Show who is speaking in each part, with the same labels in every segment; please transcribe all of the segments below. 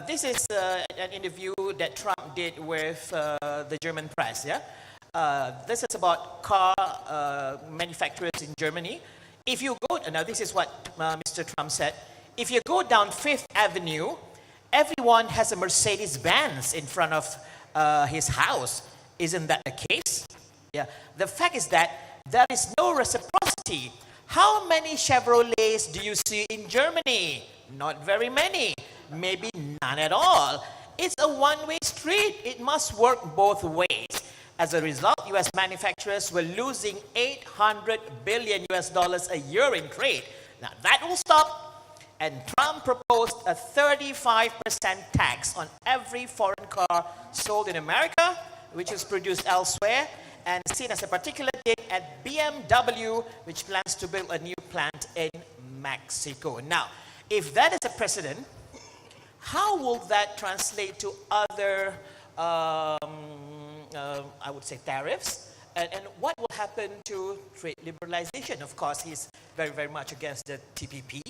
Speaker 1: This is an interview that Trump did with the German press, yeah? This is about car manufacturers in Germany. If you go, now this is what Mr. Trump said. If you go down Fifth Avenue, everyone has a Mercedes-Benz in front of his house. Isn't that the case? Yeah. The fact is that there is no reciprocity. How many Chevrolets do you see in Germany? Not very many. Maybe none at all. It's a one-way street. It must work both ways. As a result, U.S. manufacturers were losing $800 billion a year in trade. Now that will stop, and Trump proposed a 35% tax on every foreign car sold in America, which is produced elsewhere, and seen as a particular dig at BMW, which plans to build a new plant in Mexico. Now, if that is a precedent, how will that translate to other, I would say, tariffs? And what will happen to trade liberalization? Of course, he's very, very much against the TPP.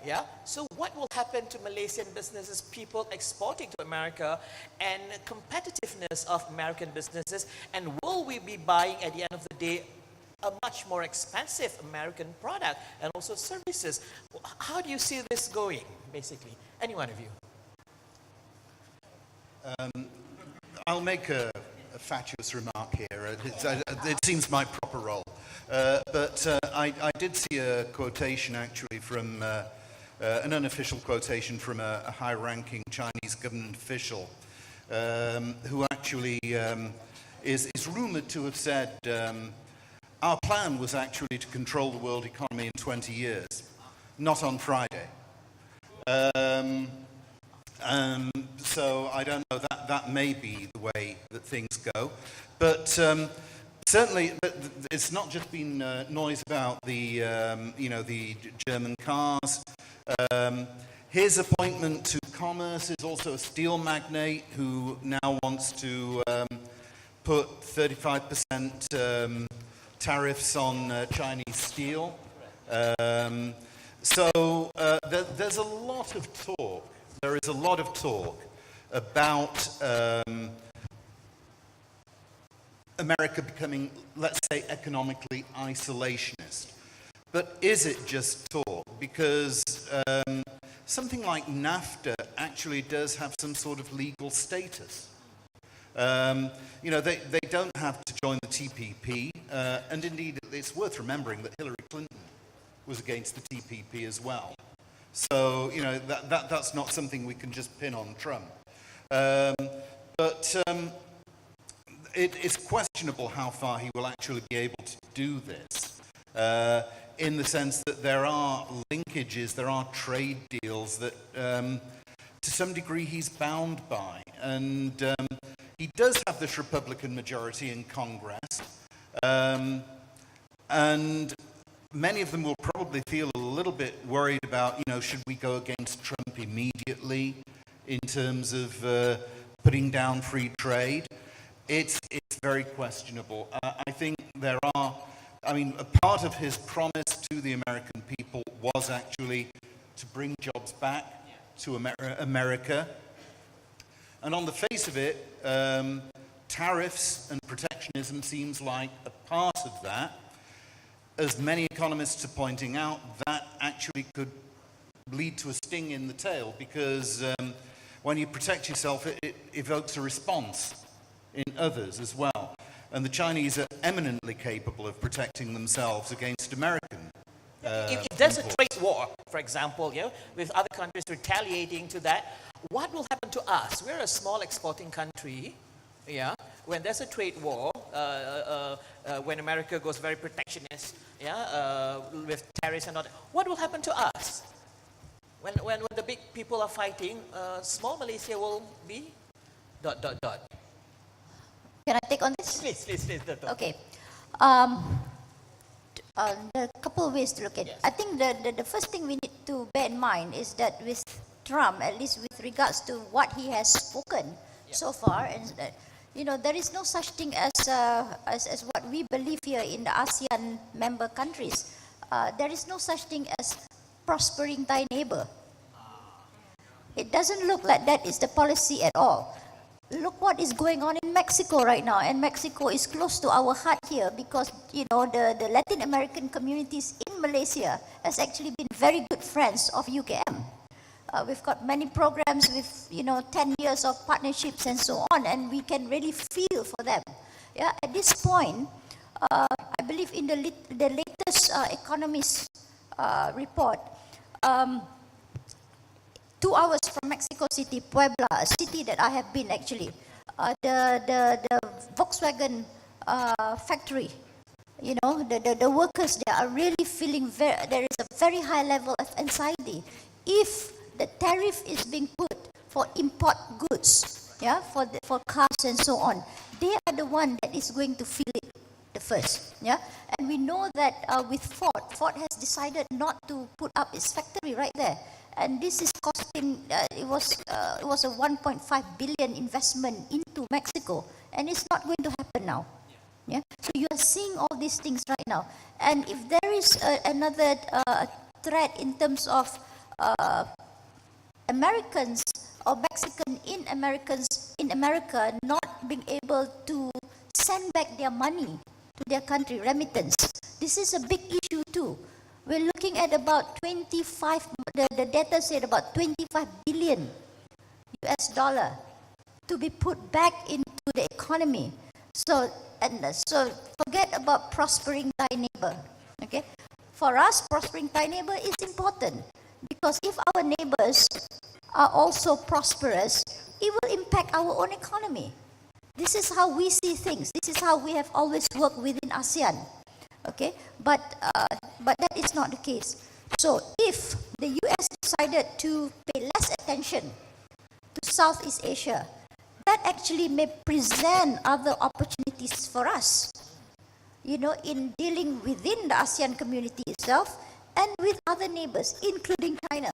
Speaker 1: Yeah. So what will happen to Malaysian businesses, people exporting to America, and competitiveness of American businesses? And will we be buying, at the end of the day, a much more expensive American product and also services? How do you see this going, basically? Any one of you?
Speaker 2: I'll make a fatuous remark here. It seems my proper role. But I did see a quotation actually from, an unofficial quotation from a high-ranking Chinese government official who actually is rumored to have said, our plan was actually to control the world economy in 20 years, not on Friday. So I don't know, that may be the way that things go. But certainly, it's not just been noise about the, the German cars. His appointment to commerce is also a steel magnate who now wants to put 35% tariffs on Chinese steel. So there's a lot of talk. There is a lot of talk about America becoming, let's say, economically isolationist. But is it just talk? Because something like NAFTA actually does have some sort of legal status. They don't have to join the TPP, and indeed it's worth remembering that Hillary Clinton was against the TPP as well. So, that's not something we can just pin on Trump. But it's questionable how far he will actually be able to do this, in the sense that there are linkages, there are trade deals that to some degree he's bound by. And he does have this Republican majority in Congress, and many of them will probably feel a little bit worried about, should we go against Trump immediately in terms of putting down free trade? It's very questionable. I think a part of his promise to the American people was actually to bring jobs back to America. And on the face of it, tariffs and protectionism seems like a part of that. As many economists are pointing out, that actually could lead to a sting in the tail, because when you protect yourself, it evokes a response in others as well. And the Chinese are eminently capable of protecting themselves against American
Speaker 1: if there's a trade war, for example, with other countries retaliating to that, what will happen to us? We're a small exporting country. Yeah, when there's a trade war, when America goes very protectionist, with tariffs and all that, what will happen to us? When the big people are fighting, small Malaysia will be ...
Speaker 3: Can I take on this?
Speaker 1: Please.
Speaker 3: Okay. A couple of ways to look at it. I think the first thing we need to bear in mind is that with Trump, at least with regards to what he has spoken so far, and there is no such thing as what we believe here in the ASEAN member countries. There is no such thing as prospering thy neighbor. It doesn't look like that is the policy at all. Look what is going on in Mexico right now, and Mexico is close to our heart here because, the Latin American communities in Malaysia has actually been very good friends of UKM. We've got many programs with, 10 years of partnerships and so on, and we can really feel for them. Yeah, at this point, I believe in the latest Economist report, 2 hours from Mexico City, Puebla, a city that I have been actually, the Volkswagen factory, the workers there are really feeling there is a very high level of anxiety. If the tariff is being put for import goods, for cars and so on, they are the one that is going to feel it the first, And we know that with Ford has decided not to put up its factory right there. And this is costing, it was a 1.5 billion investment into Mexico, and it's not going to happen now. Yeah. So you are seeing all these things right now. And if there is another threat in terms of Americans or Mexican in America not being able to send back their money to their country, remittance, this is a big issue too. We're looking at about 25, the data said about 25 billion US dollar to be put back into the economy. So forget about prospering thy neighbor. Okay, for us, prospering thy neighbor is important because if our neighbors are also prosperous, it will impact our own economy. This is how we see things. This is how we have always worked within ASEAN. Okay, but that is not the case. So if the US decided to pay less attention to Southeast Asia, that actually may present other opportunities for us, in dealing within the ASEAN community itself and with other neighbors, including China.